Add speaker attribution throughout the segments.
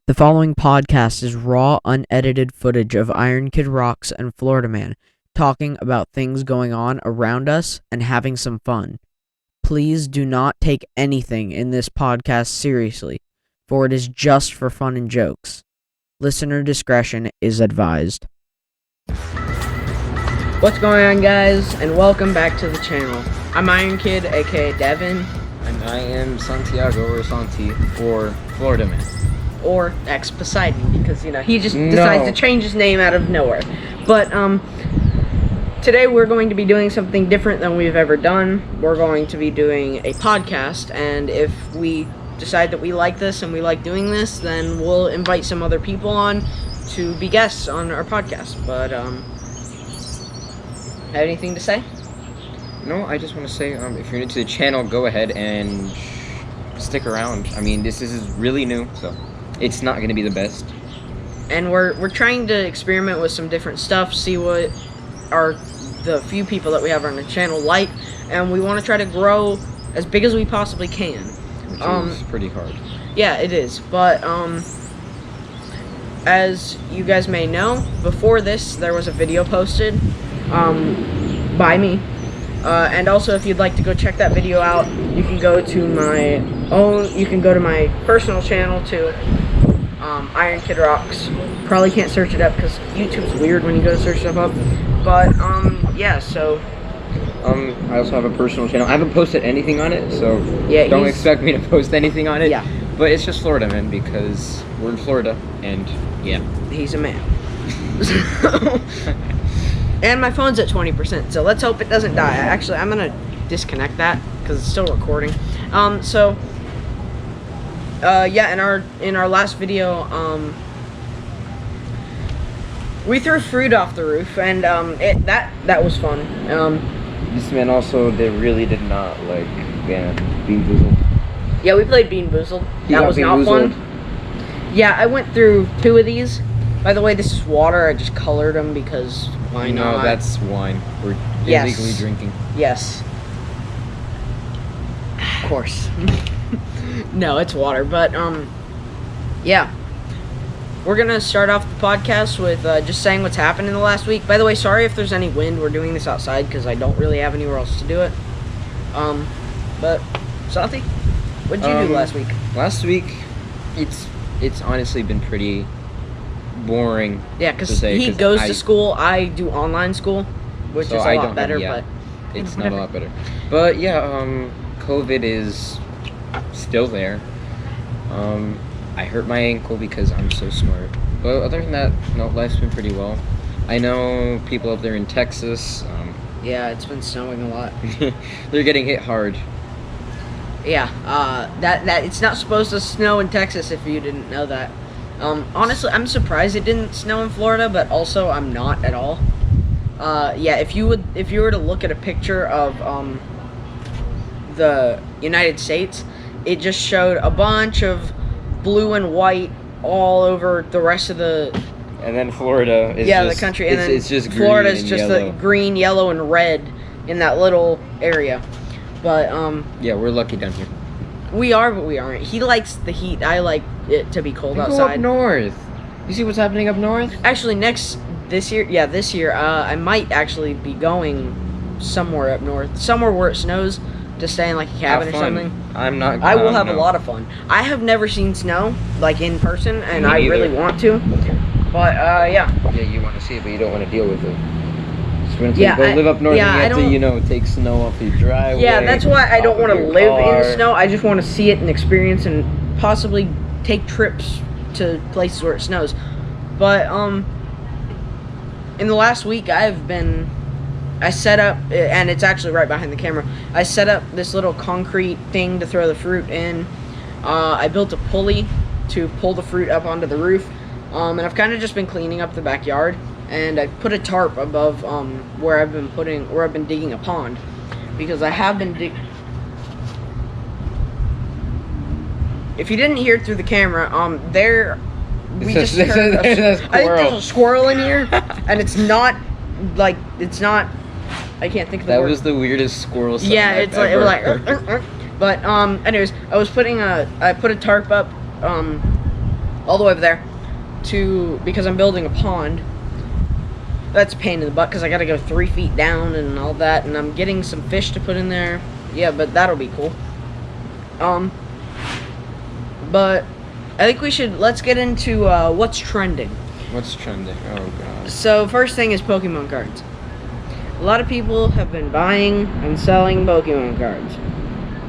Speaker 1: The following podcast is raw, unedited footage of Ironkidroxx and Floridaman talking about things going on around us and having some fun. Please do not take anything in this podcast seriously, for it is just for fun and jokes. Listener discretion is advised. What's going on, guys, and welcome back to the channel. I'm Ironkid, aka Devin.
Speaker 2: And I am Santiago or Santi or Floridaman.
Speaker 1: Or X Poseidon, because, he just decides to change his name out of nowhere. But, today we're going to be doing something different than we've ever done. We're going to be doing a podcast, and if we decide that we like this and we like doing this, then we'll invite some other people on to be guests on our podcast. But, have anything to say?
Speaker 2: No, I just want to say, if you're new to the channel, go ahead and stick around. I mean, this is really new, so it's not going to be the best.
Speaker 1: And we're trying to experiment with some different stuff, see what the few people that we have on the channel like, and we want to try to grow as big as we possibly can.
Speaker 2: Which is pretty hard.
Speaker 1: Yeah, it is. But as you guys may know, before this there was a video posted by me. And also, if you'd like to go check that video out, you can go to my personal channel too, Ironkidroxx. Probably can't search it up because YouTube's weird when you go to search stuff up. But, yeah, so.
Speaker 2: I also have a personal channel. I haven't posted anything on it, so
Speaker 1: yeah,
Speaker 2: don't expect me to post anything on it.
Speaker 1: Yeah.
Speaker 2: But it's just Floridaman because we're in Florida, and yeah.
Speaker 1: He's a man. And my phone's at 20%, so let's hope it doesn't die. Actually, I'm gonna disconnect that because it's still recording. Yeah, in our last video, we threw fruit off the roof, and that was fun.
Speaker 2: This man also really did not like Bean Boozled.
Speaker 1: Yeah, we played Bean Boozled. That was not fun. Yeah, I went through 2 of these. By the way, this is water. I just colored them because why not?
Speaker 2: No, that's wine. We're illegally drinking.
Speaker 1: Yes. Of course. No, it's water. But, yeah. We're going to start off the podcast with just saying what's happened in the last week. By the way, sorry if there's any wind. We're doing this outside because I don't really have anywhere else to do it. But, Santi, what did you do last week?
Speaker 2: Last week, it's honestly been pretty boring.
Speaker 1: Yeah, because he goes to school, I do online school, which is a lot better, but
Speaker 2: it's not a lot better. But yeah, COVID is still there. I hurt my ankle because I'm so smart. But other than that, no, life's been pretty well. I know people up there in Texas.
Speaker 1: Yeah, it's been snowing a lot.
Speaker 2: They're getting hit hard.
Speaker 1: Yeah, that it's not supposed to snow in Texas if you didn't know that. Honestly, I'm surprised it didn't snow in Florida, but also I'm not at all. Yeah, if you were to look at a picture of the United States, it just showed a bunch of blue and white all over the rest of the.
Speaker 2: And then Florida is
Speaker 1: the country, and then
Speaker 2: it's just
Speaker 1: Florida is
Speaker 2: green
Speaker 1: just
Speaker 2: and yellow.
Speaker 1: the green, yellow, and red in that little area. But
Speaker 2: yeah, we're lucky down here.
Speaker 1: We are, but we aren't. He likes the heat. I like it to be cold outside.
Speaker 2: Go up north. You see what's happening up north?
Speaker 1: Actually, this year, I might actually be going somewhere up north, somewhere where it snows, to stay in like a cabin or something.
Speaker 2: I
Speaker 1: will have a lot of fun. I have never seen snow like in person, and I
Speaker 2: either.
Speaker 1: really want to. But yeah.
Speaker 2: Yeah, you want to see it, but you don't want to deal with it. Go live up north, and you have to, take snow off your driveway.
Speaker 1: Yeah, that's why I don't want to live in the snow. I just want to see it and experience and possibly take trips to places where it snows. But in the last week I set up, and it's actually right behind the camera, I set up this little concrete thing to throw the fruit in. I built a pulley to pull the fruit up onto the roof, and I've kind of just been cleaning up the backyard. And I put a tarp above where I've been digging a pond, because I have been If you didn't hear it through the camera, I think there's a squirrel in here, and it's not. I can't think of the word.
Speaker 2: That was the weirdest squirrel sound
Speaker 1: it was like. But anyways, I put a tarp up all the way over there because I'm building a pond. That's a pain in the butt because I got to go 3 feet down and all that, and I'm getting some fish to put in there. Yeah, but that'll be cool. But I think let's get into what's trending.
Speaker 2: What's trending? Oh god.
Speaker 1: So first thing is Pokemon cards. A lot of people have been buying and selling Pokemon cards.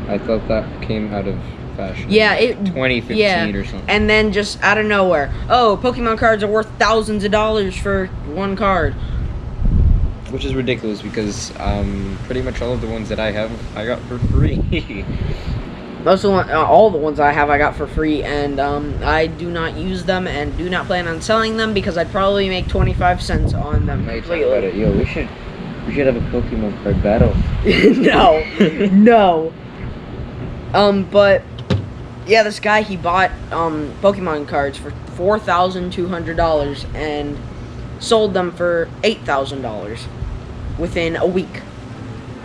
Speaker 2: I thought that came out of fashion.
Speaker 1: Yeah,
Speaker 2: 2015 or something.
Speaker 1: And then just out of nowhere, oh, Pokemon cards are worth thousands of dollars for one card.
Speaker 2: Which is ridiculous because pretty much all of the ones that I have, I got for free.
Speaker 1: All the ones I have, I got for free, and I do not use them and do not plan on selling them because I'd probably make 25 cents on them. Completely.
Speaker 2: Yo, we should have a Pokemon card battle.
Speaker 1: No. But yeah, this guy, he bought Pokemon cards for $4,200 and sold them for $8,000 within a week.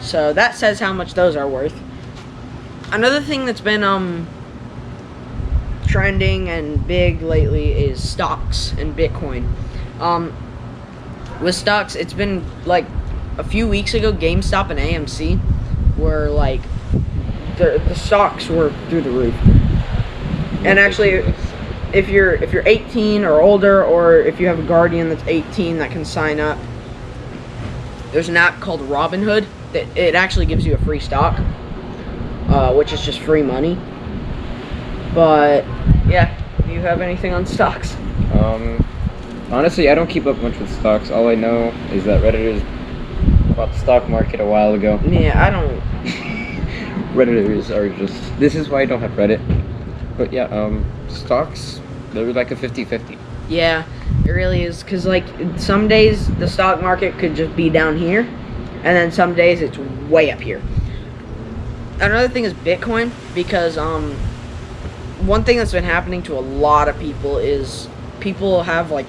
Speaker 1: So that says how much those are worth. Another thing that's been trending and big lately is stocks and Bitcoin. With stocks, it's been like a few weeks ago, GameStop and AMC were like the stocks were through the roof. And actually, if you're 18 or older, or if you have a guardian that's 18 that can sign up, there's an app called Robinhood that it actually gives you a free stock, which is just free money. But yeah, do you have anything on stocks?
Speaker 2: Honestly, I don't keep up much with stocks. All I know is that Redditors bought the stock market a while ago.
Speaker 1: Yeah, I don't.
Speaker 2: Redditors are just... This is why I don't have Reddit. But yeah, stocks, they're like a 50-50.
Speaker 1: Yeah, it really is. Because, like, some days the stock market could just be down here, and then some days it's way up here. Another thing is Bitcoin, because one thing that's been happening to a lot of people is people have, like,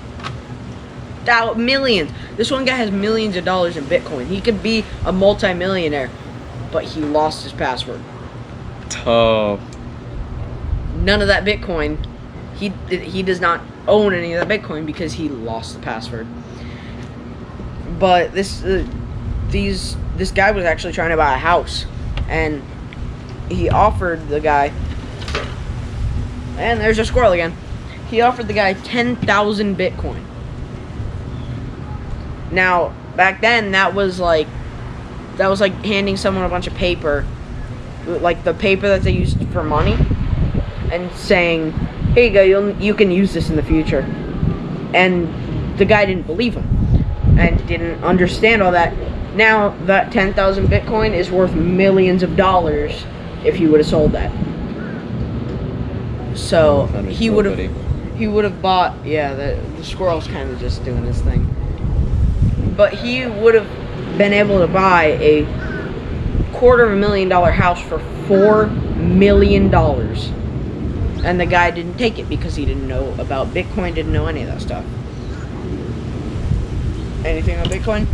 Speaker 1: millions. This one guy has millions of dollars in Bitcoin. He could be a multi-millionaire, but he lost his password.
Speaker 2: Tough.
Speaker 1: None of that Bitcoin. He does not own any of that Bitcoin because he lost the password. But this guy was actually trying to buy a house, and he offered the guy, and there's a squirrel again. He offered the guy 10,000 Bitcoin. Now, back then, that was like handing someone a bunch of paper, like the paper that they used for money, and saying, "Here you go, you can use this in the future." And the guy didn't believe him and didn't understand all that. Now that 10,000 Bitcoin is worth millions of dollars if he would have sold that. So he would have bought. Yeah, the squirrel's kind of just doing his thing. But he would have been able to buy a $250,000 house for $4 million. And the guy didn't take it because he didn't know about Bitcoin, didn't know any of that stuff. Anything on Bitcoin?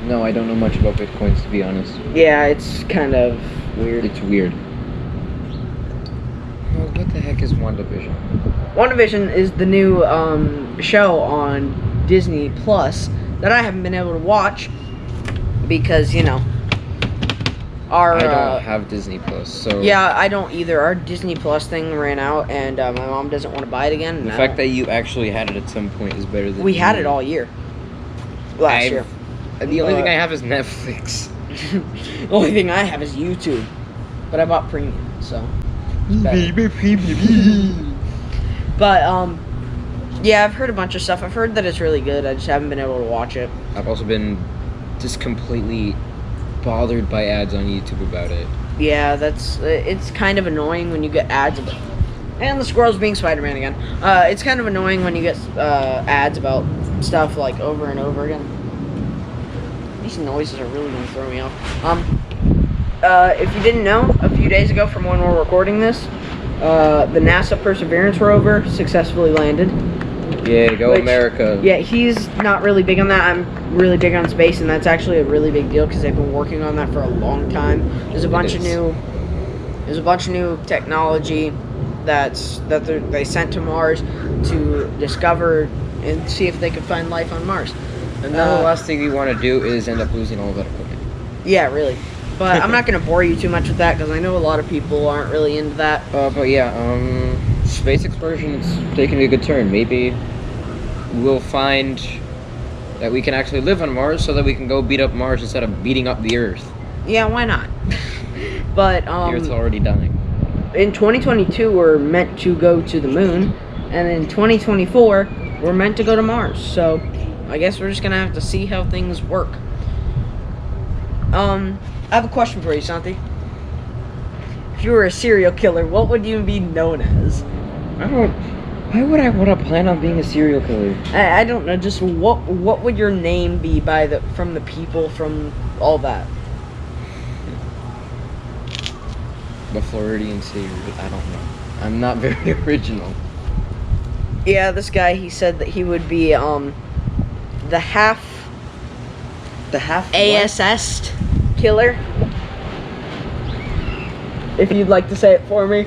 Speaker 2: No, I don't know much about Bitcoins, to be honest.
Speaker 1: Yeah, it's kind of weird.
Speaker 2: It's weird. Well, what the heck is WandaVision?
Speaker 1: WandaVision is the new show on Disney Plus that I haven't been able to watch because, you know,
Speaker 2: I don't have Disney Plus, so...
Speaker 1: Yeah, I don't either. Our Disney Plus thing ran out, and my mom doesn't want to buy it again.
Speaker 2: The fact that you actually had it at some point is better than...
Speaker 1: We had it all year. Last year.
Speaker 2: The only thing I have is Netflix.
Speaker 1: The only thing I have is YouTube. But I bought premium, so... But, yeah, I've heard a bunch of stuff. I've heard that it's really good. I just haven't been able to watch it.
Speaker 2: I've also been just completely bothered by ads on YouTube about it.
Speaker 1: Yeah, it's kind of annoying when you get ads about... And the squirrel's being Spider-Man again. It's kind of annoying when you get ads about stuff, like, over and over again. These noises are really going to throw me off. If you didn't know, a few days ago from when we're recording this, the NASA Perseverance rover successfully landed.
Speaker 2: Yeah, go America.
Speaker 1: Yeah, he's not really big on that. I'm really big on space, and that's actually a really big deal because they've been working on that for a long time. There's a bunch of new technology that they sent to Mars to discover and see if they could find life on Mars.
Speaker 2: And now the last thing we want to do is end up losing all of that equipment.
Speaker 1: Yeah, really. But I'm not going to bore you too much with that because I know a lot of people aren't really into that.
Speaker 2: But yeah, space exploration is taking a good turn. Maybe we'll find that we can actually live on Mars so that we can go beat up Mars instead of beating up the Earth.
Speaker 1: Yeah, why not? But
Speaker 2: The Earth's already dying.
Speaker 1: in 2022, we're meant to go to the moon, and in 2024, we're meant to go to Mars. So I guess we're just going to have to see how things work. I have a question for you, Santi. If you were a serial killer, what would you be known as?
Speaker 2: Why would I want to plan on being a serial killer?
Speaker 1: I don't know. Just what would your name be from the people, from all that?
Speaker 2: The Floridian savior, I don't know. I'm not very original.
Speaker 1: Yeah, this guy, he said that he would be the half ASS killer. If you'd like to say it for me.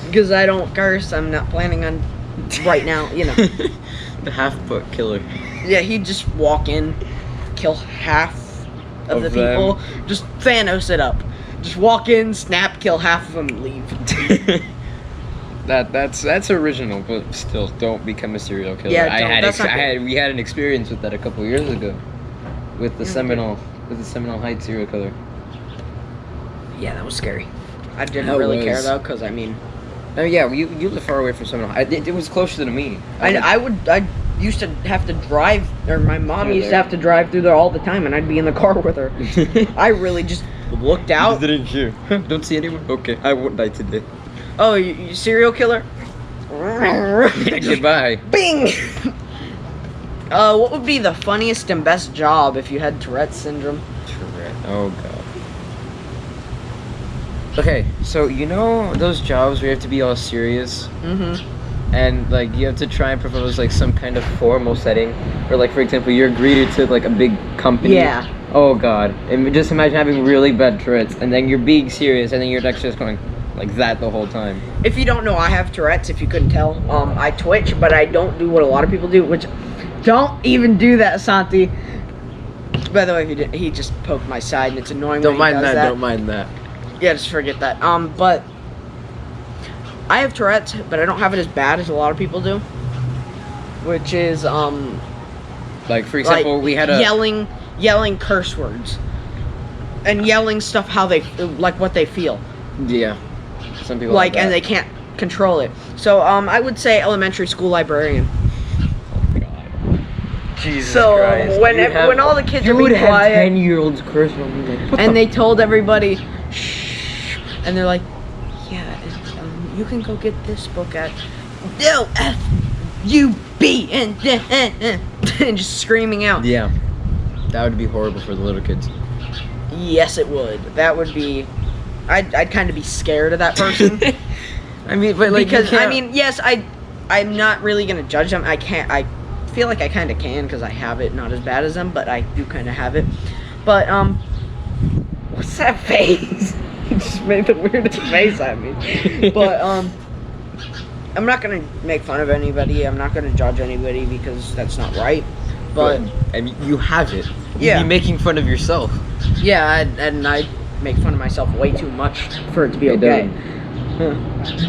Speaker 1: Because I don't curse, I'm not planning on right now, you know.
Speaker 2: The HalfFoot Killer.
Speaker 1: Yeah, he'd just walk in, kill half of the people,
Speaker 2: them.
Speaker 1: Just Thanos it up. Just walk in, snap, kill half of them, and leave.
Speaker 2: That's original, but still, don't become a serial killer.
Speaker 1: Yeah,
Speaker 2: we had an experience with that a couple years ago, with the Seminole Heights serial killer.
Speaker 1: Yeah, that was scary. I didn't really care though, because I mean.
Speaker 2: Oh yeah, you live far away from Seminole. It was closer to me.
Speaker 1: I used to have to drive, or my mom used to have to drive through there all the time, and I'd be in the car with her. I really just looked out.
Speaker 2: Didn't you? Don't see anyone? Okay, I won't die today.
Speaker 1: Oh, you serial killer?
Speaker 2: Goodbye.
Speaker 1: Bing! What would be the funniest and best job if you had Tourette's syndrome?
Speaker 2: Tourette. Oh god. Okay, so you know those jobs where you have to be all serious?
Speaker 1: Mm-hmm.
Speaker 2: And like you have to try and propose like some kind of formal setting, or like for example you're greeted to like a big company.
Speaker 1: Yeah.
Speaker 2: Oh god, and just imagine having really bad Tourette's, and then you're being serious, and then you're actually just going like that the whole time.
Speaker 1: If you don't know, I have Tourette's. If you couldn't tell, I twitch, but I don't do what a lot of people do, which don't even do that, Santi. By the way, he just poked my side, and it's annoying.
Speaker 2: Don't
Speaker 1: when he
Speaker 2: mind
Speaker 1: does
Speaker 2: that. Don't mind that.
Speaker 1: Yeah, just forget that. But I have Tourette's, but I don't have it as bad as a lot of people do. Which is,
Speaker 2: like for example,
Speaker 1: like
Speaker 2: we had a
Speaker 1: yelling curse words, and yelling stuff how they like what they feel.
Speaker 2: Yeah, some people
Speaker 1: Like,
Speaker 2: have
Speaker 1: and they can't control it. So, I would say elementary school librarian.
Speaker 2: Oh god. Jesus
Speaker 1: So
Speaker 2: Christ.
Speaker 1: when all the kids are
Speaker 2: you would
Speaker 1: being
Speaker 2: have
Speaker 1: quiet,
Speaker 2: 10-year-olds curse on me like,
Speaker 1: and they told everybody, shh, and they're like, yeah, and, you can go get this book at F-U-B and just screaming out.
Speaker 2: Yeah, that would be horrible for the little kids.
Speaker 1: Yes, it would. That would be. I'd kind of be scared of that person.
Speaker 2: I mean, but like
Speaker 1: because I mean, yes, I'm not really gonna judge them. I feel like I kind of can because I have it, not as bad as them, but I do kind of have it. But what's that face? You just made the weirdest face at me. But I'm not gonna make fun of anybody. I'm not gonna judge anybody because that's not right. But
Speaker 2: I mean, you have it.
Speaker 1: Yeah.
Speaker 2: You'd be making fun of yourself.
Speaker 1: yeah, and I make fun of myself way too much for it to be okay.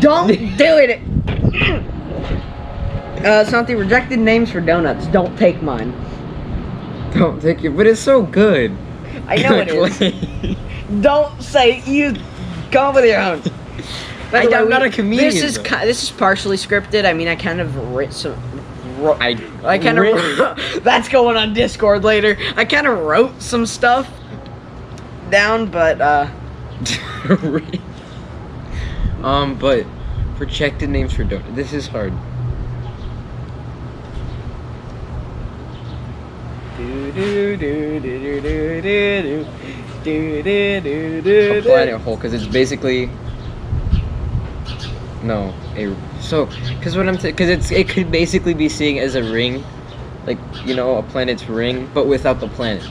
Speaker 1: Don't do it. Santi, rejected names for donuts. Don't take mine.
Speaker 2: Don't take it, but it's so good.
Speaker 1: I know it is. Don't say you. Come up with your own. By the way,
Speaker 2: I'm not a comedian.
Speaker 1: This is partially scripted. I mean, I kind of wrote some.
Speaker 2: I
Speaker 1: kind of. That's going on Discord later. I kind of wrote some stuff down, but
Speaker 2: but projected names for donuts. This is hard. A planet hole, because it's basically it could basically be seen as a ring, like you know a planet's ring, but without the planet.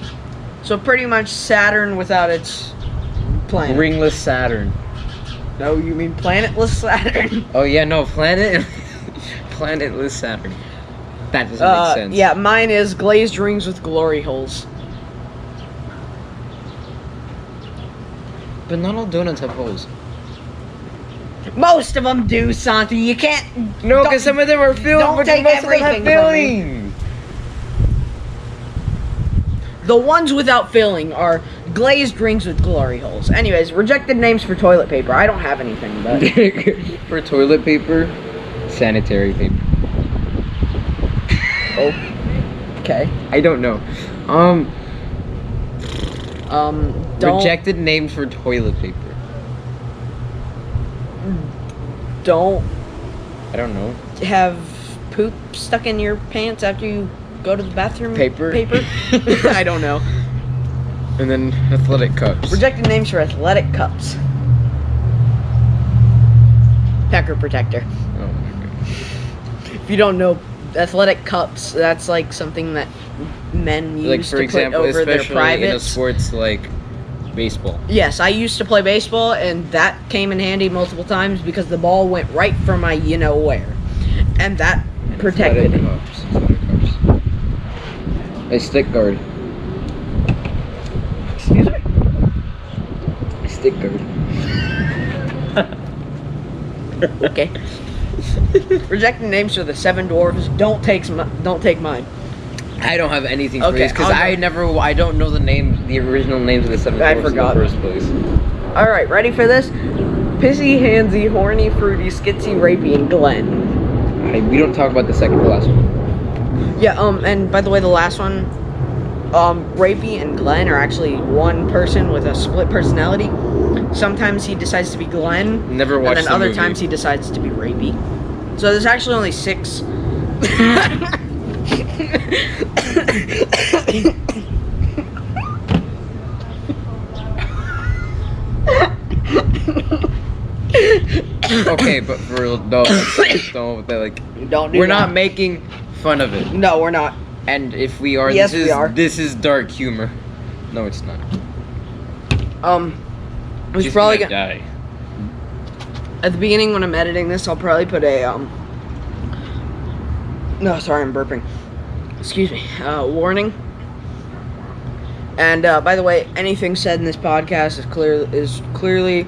Speaker 1: So pretty much Saturn without its planet.
Speaker 2: Ringless Saturn.
Speaker 1: No, you mean planetless Saturn.
Speaker 2: Oh yeah, no, planetless Saturn. That doesn't make sense.
Speaker 1: Yeah, mine is glazed rings with glory holes.
Speaker 2: But not all donuts have holes.
Speaker 1: Most of them do, Santi. You can't.
Speaker 2: No, because some of them are filled,
Speaker 1: don't
Speaker 2: but
Speaker 1: take
Speaker 2: most of them have
Speaker 1: everything from me.
Speaker 2: filling.
Speaker 1: The ones without filling are glazed rings with glory holes. Anyways, rejected names for toilet paper. I don't have anything, but
Speaker 2: For toilet paper, sanitary paper.
Speaker 1: oh, okay.
Speaker 2: I don't know.
Speaker 1: Don't
Speaker 2: Rejected names for toilet paper.
Speaker 1: don't
Speaker 2: I don't know.
Speaker 1: have poop stuck in your pants after you go to the bathroom.
Speaker 2: Paper?
Speaker 1: I don't know.
Speaker 2: And then athletic cups.
Speaker 1: Rejected names for athletic cups. Pecker protector.
Speaker 2: Oh my god.
Speaker 1: If you don't know, athletic cups, that's like something that men use
Speaker 2: Like for
Speaker 1: to
Speaker 2: example,
Speaker 1: put over their
Speaker 2: especially in a
Speaker 1: privates.
Speaker 2: sports like baseball.
Speaker 1: Yes, I used to play baseball, and that came in handy multiple times because the ball went right for my you-know-where. And that protected it.
Speaker 2: Athletic cups. A stick guard.
Speaker 1: Excuse me?
Speaker 2: A stick guard.
Speaker 1: Okay. Rejecting names for the seven dwarfs. Don't take mine.
Speaker 2: I don't have anything for
Speaker 1: Okay,
Speaker 2: this because I don't know the original names of the seven
Speaker 1: I
Speaker 2: dwarfs
Speaker 1: forgot.
Speaker 2: in the first place.
Speaker 1: All right, ready for this? Pissy, handsy, horny, fruity, skitsy, rapey, and Glenn.
Speaker 2: We don't talk about the second to last one.
Speaker 1: Yeah. And by the way, the last one, rapey and Glenn are actually one person with a split personality. Sometimes he decides to be Glenn.
Speaker 2: Never watched
Speaker 1: And then
Speaker 2: the
Speaker 1: other
Speaker 2: movie.
Speaker 1: times he decides to be rapey. So there's actually only 6.
Speaker 2: Okay, but for real, don't like.
Speaker 1: Don't do
Speaker 2: We're
Speaker 1: that.
Speaker 2: not making fun of it.
Speaker 1: No, we're not.
Speaker 2: And if we are,
Speaker 1: Yes,
Speaker 2: this is
Speaker 1: we are.
Speaker 2: this is dark humor. No, it's not.
Speaker 1: He's
Speaker 2: Just
Speaker 1: probably
Speaker 2: gonna
Speaker 1: gonna.
Speaker 2: die.
Speaker 1: At the beginning when I'm editing this, I'll probably put a No, sorry, I'm burping. Excuse me. Warning. And by the way, anything said in this podcast is clearly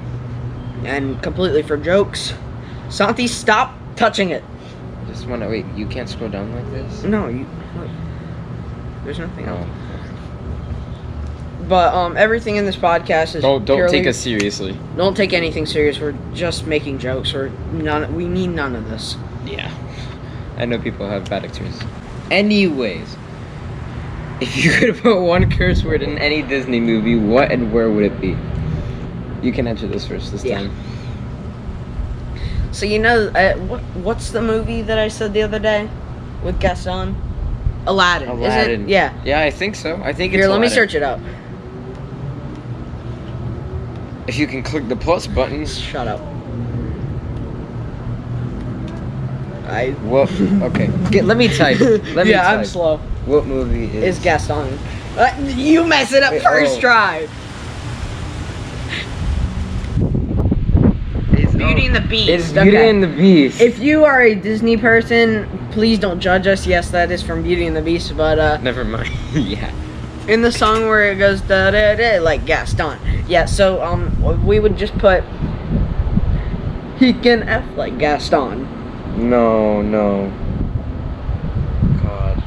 Speaker 1: and completely for jokes. Santi, stop touching it.
Speaker 2: Just wanna wait. You can't scroll down like this.
Speaker 1: No, you. Look. There's nothing else.
Speaker 2: No.
Speaker 1: But everything in this podcast is
Speaker 2: Don't
Speaker 1: purely,
Speaker 2: take us seriously.
Speaker 1: Don't take anything serious. We're just making jokes. We need none of this.
Speaker 2: Yeah. I know people have bad experiences. Anyways, if you could put one curse word in any Disney movie, what and where would it be? You can answer this first this
Speaker 1: Yeah.
Speaker 2: time.
Speaker 1: So you know what's the movie that I said the other day with Gaston? Aladdin.
Speaker 2: Aladdin.
Speaker 1: Is it? Yeah.
Speaker 2: Yeah, I think so. I think it's
Speaker 1: Here, let me
Speaker 2: Aladdin.
Speaker 1: search it up.
Speaker 2: If you can click the plus button.
Speaker 1: Shut up.
Speaker 2: Well, okay. Let me type. Let me
Speaker 1: yeah,
Speaker 2: type.
Speaker 1: I'm slow.
Speaker 2: What movie is...
Speaker 1: Is Gaston? You mess it up
Speaker 2: Wait,
Speaker 1: first
Speaker 2: oh.
Speaker 1: try.
Speaker 2: It's
Speaker 1: Beauty and the Beast.
Speaker 2: It's Beauty
Speaker 1: Okay.
Speaker 2: and the Beast.
Speaker 1: If you are a Disney person, please don't judge us. Yes, that is from Beauty and the Beast, but
Speaker 2: Never mind. Yeah.
Speaker 1: in the song where it goes da da da like Gaston. Yeah, so we would just put he can F like Gaston.
Speaker 2: No. God.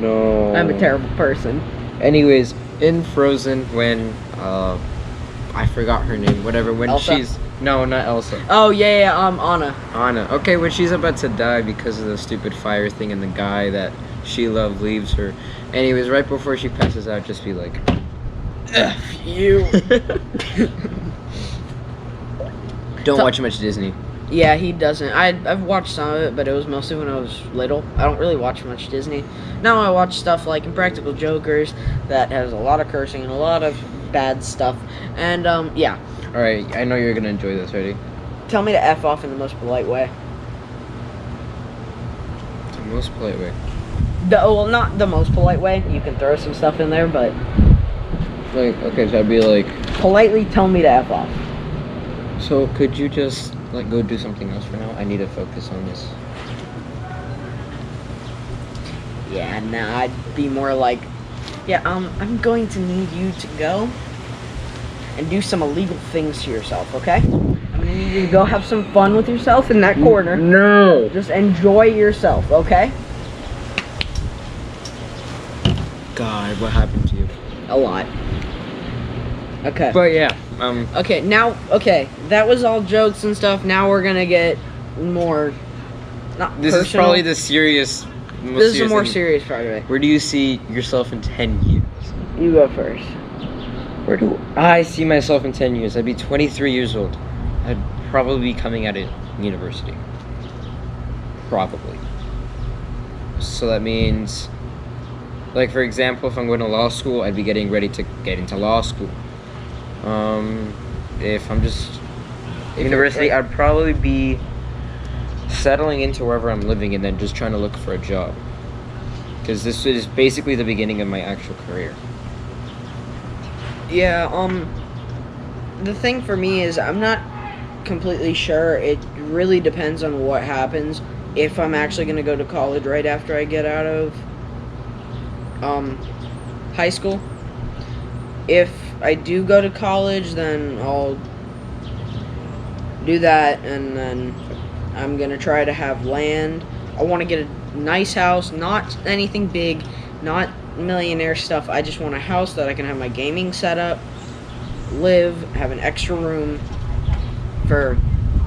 Speaker 2: No.
Speaker 1: I'm a terrible person.
Speaker 2: Anyways, in Frozen, when I forgot her name. Whatever. When
Speaker 1: Elsa?
Speaker 2: she's no, not Elsa.
Speaker 1: Oh yeah, Anna.
Speaker 2: Anna. Okay, when she's about to die because of the stupid fire thing and the guy that she loved leaves her. Anyways, right before she passes out, just be like,
Speaker 1: F you.
Speaker 2: don't
Speaker 1: So-
Speaker 2: watch much Disney.
Speaker 1: Yeah, he doesn't. I've watched some of it, but it was mostly when I was little. I don't really watch much Disney. Now I watch stuff like Impractical Jokers that has a lot of cursing and a lot of bad stuff. And yeah.
Speaker 2: All right, I know you're gonna enjoy this. Ready?
Speaker 1: Tell me to F off in the most polite way.
Speaker 2: The most polite way.
Speaker 1: Well, not the most polite way. You can throw some stuff in there, but
Speaker 2: Like, okay, so I'd be like,
Speaker 1: politely tell me to F off.
Speaker 2: So could you just like go do something else for now? I need to focus on this.
Speaker 1: Yeah, nah, I'd be more like, yeah, I'm going to need you to go and do some illegal things to yourself, okay? I'm gonna need you to go have some fun with yourself in that corner.
Speaker 2: No.
Speaker 1: Just enjoy yourself, okay?
Speaker 2: God, what happened to you?
Speaker 1: A lot. Okay.
Speaker 2: But yeah,
Speaker 1: Okay, now, okay, that was all jokes and stuff. Now we're gonna get more, not
Speaker 2: this
Speaker 1: personal.
Speaker 2: is probably the serious.
Speaker 1: This is a more serious part of it.
Speaker 2: Where do you see yourself in 10 years?
Speaker 1: You go first.
Speaker 2: Where do I see myself in 10 years? I'd be 23 years old. I'd probably be coming out of university. Probably. So that means, like for example, if I'm going to law school, I'd be getting ready to get into law school. If I'm just university, I'd probably be settling into wherever I'm living and then just trying to look for a job. Because this is basically the beginning of my actual career.
Speaker 1: Yeah, the thing for me is I'm not completely sure. It really depends on what happens. If I'm actually going to go to college right after I get out of high school. If I do go to college, then I'll do that, and then I'm going to try to have land. I want to get a nice house, not anything big, not millionaire stuff. I just want a house that I can have my gaming set up, live, have an extra room for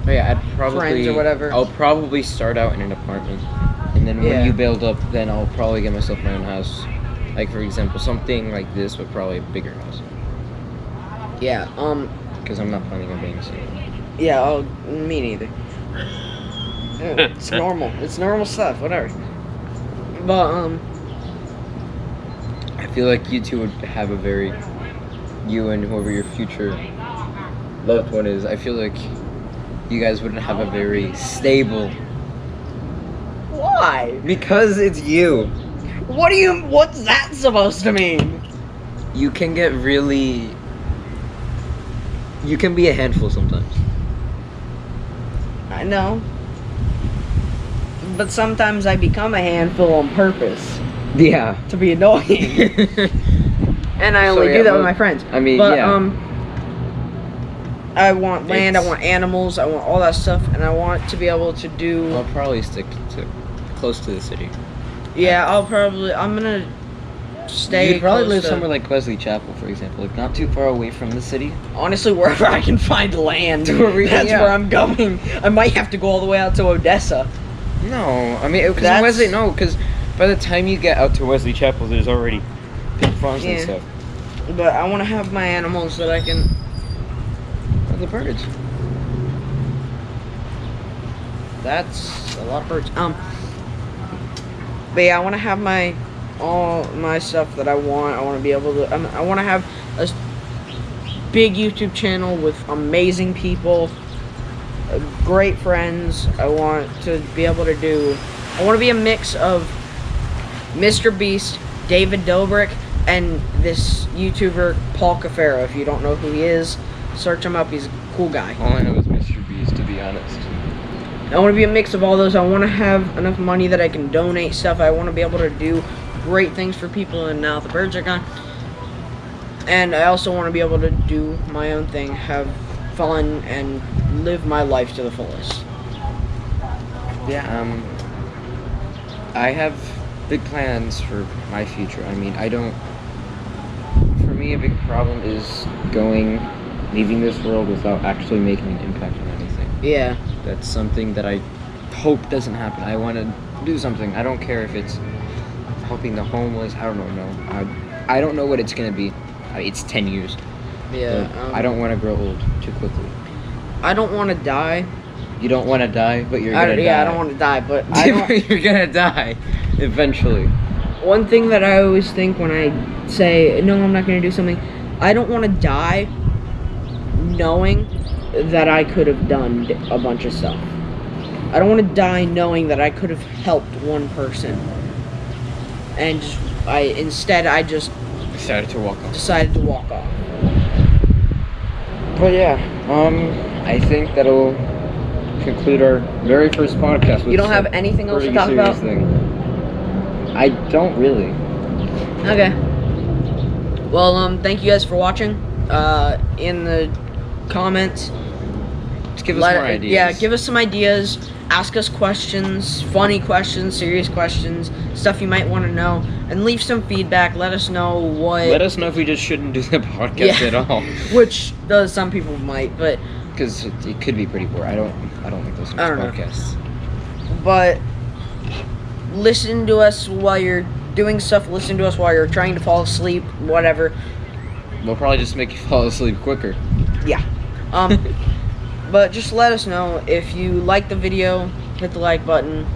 Speaker 2: I'd probably
Speaker 1: friends or whatever.
Speaker 2: I'll probably start out in an apartment, and then when you build up, then I'll probably get myself my own house. Like for example, something like this, but probably a bigger house.
Speaker 1: Yeah.
Speaker 2: Because I'm not planning on being single.
Speaker 1: Yeah. Me neither. It's normal. It's normal stuff. Whatever. But
Speaker 2: I feel like you two would have a very, you and whoever your future loved one is, I feel like you guys wouldn't have a very stable.
Speaker 1: Why?
Speaker 2: Because it's you.
Speaker 1: What's that supposed to mean?
Speaker 2: You can get really, you can be a handful sometimes.
Speaker 1: I know. But sometimes I become a handful on purpose.
Speaker 2: Yeah.
Speaker 1: To be annoying. And I only do that with my friends.
Speaker 2: I mean,
Speaker 1: but,
Speaker 2: yeah.
Speaker 1: I want land, I want animals, I want all that stuff, and I want to be able to do...
Speaker 2: I'll probably stick to close to the city.
Speaker 1: Yeah, I'm gonna stay
Speaker 2: You'd probably
Speaker 1: close
Speaker 2: live
Speaker 1: to,
Speaker 2: somewhere like Wesley Chapel, for example, like not too far away from the city.
Speaker 1: honestly, wherever I can find land, that's
Speaker 2: Yeah.
Speaker 1: where I'm going. I might have to go all the way out to Odessa.
Speaker 2: No, I mean, because Wesley, no, because by the time you get out to Wesley Chapel, there's already big farms and stuff.
Speaker 1: But I want to have my animals that I can...
Speaker 2: Oh, the birds.
Speaker 1: That's a lot of birds. But yeah, I want to have all my stuff that I want. I want to be able to... I want to have a big YouTube channel with amazing people, great friends. I want to be able to do... I want to be a mix of Mr. Beast, David Dobrik, and this YouTuber, Paul Cafaro. If you don't know who he is, search him up. He's a cool guy.
Speaker 2: All I know is Mr. Beast, to be honest.
Speaker 1: I want to be a mix of all those. I want to have enough money that I can donate stuff. I want to be able to do great things for people, and now the birds are gone. And I also want to be able to do my own thing, have fun, and live my life to the fullest.
Speaker 2: Yeah, I have big plans for my future. I mean, for me, a big problem is leaving this world without actually making an impact on anything.
Speaker 1: Yeah.
Speaker 2: That's something that I hope doesn't happen. I want to do something. I don't care if it's helping the homeless. I don't know. I don't know what it's going to be. It's 10 years.
Speaker 1: Yeah.
Speaker 2: I don't want to grow old too quickly.
Speaker 1: I don't want to die.
Speaker 2: You don't want to die, but you're going to die.
Speaker 1: Yeah, I don't want to die, but I don't...
Speaker 2: You're going to die eventually.
Speaker 1: One thing that I always think when I say, no, I'm not going to do something, I don't want to die knowing that I could have done a bunch of stuff. I don't want to die knowing that I could have helped one person. And instead I just
Speaker 2: Decided to walk off.
Speaker 1: decided to walk off.
Speaker 2: But yeah, I think that'll conclude our very first podcast. With
Speaker 1: You don't have anything else to
Speaker 2: pretty
Speaker 1: talk about?
Speaker 2: serious thing. I don't really.
Speaker 1: Okay. Well, thank you guys for watching. In the comments,
Speaker 2: Just give us more ideas.
Speaker 1: Yeah, give us some ideas. Ask us questions, funny questions, serious questions, stuff you might want to know, and leave some feedback. Let us know what.
Speaker 2: Let us know if we just shouldn't do the podcast at all.
Speaker 1: Which some people might, but
Speaker 2: Because it could be pretty boring. I don't like those
Speaker 1: I don't know.
Speaker 2: podcasts.
Speaker 1: But listen to us while you're doing stuff. Listen to us while you're trying to fall asleep. Whatever.
Speaker 2: We'll probably just make you fall asleep quicker.
Speaker 1: Yeah. But just let us know if you like the video. Hit the like button.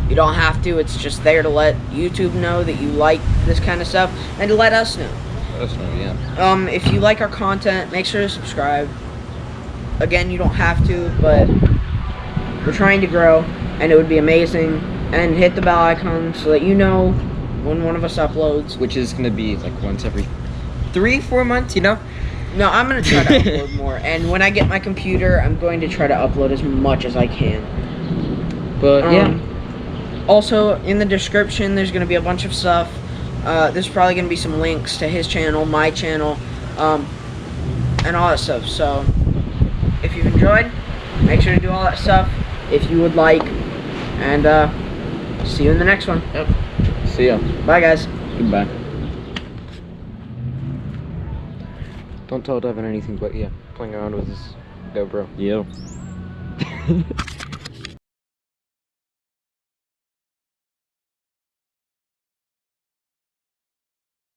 Speaker 1: You don't have to. It's just there to let YouTube know that you like this kind of stuff and to let us know.
Speaker 2: Let us know, yeah.
Speaker 1: If you like our content, make sure to subscribe. Again, you don't have to, but we're trying to grow, and it would be amazing. And hit the bell icon so that you know when one of us uploads.
Speaker 2: Which is going to be like once every 3-4 months, you know?
Speaker 1: No, I'm going to try to upload more. And when I get my computer, I'm going to try to upload as much as I can.
Speaker 2: But yeah.
Speaker 1: Also, in the description, there's going to be a bunch of stuff. There's probably going to be some links to his channel, my channel, and all that stuff. So, if you've enjoyed, make sure to do all that stuff if you would like. And see you in the next one.
Speaker 2: Yep. See ya.
Speaker 1: Bye, guys.
Speaker 2: Goodbye. Don't tell Devin anything, but yeah, playing around with his GoPro.
Speaker 3: Yo.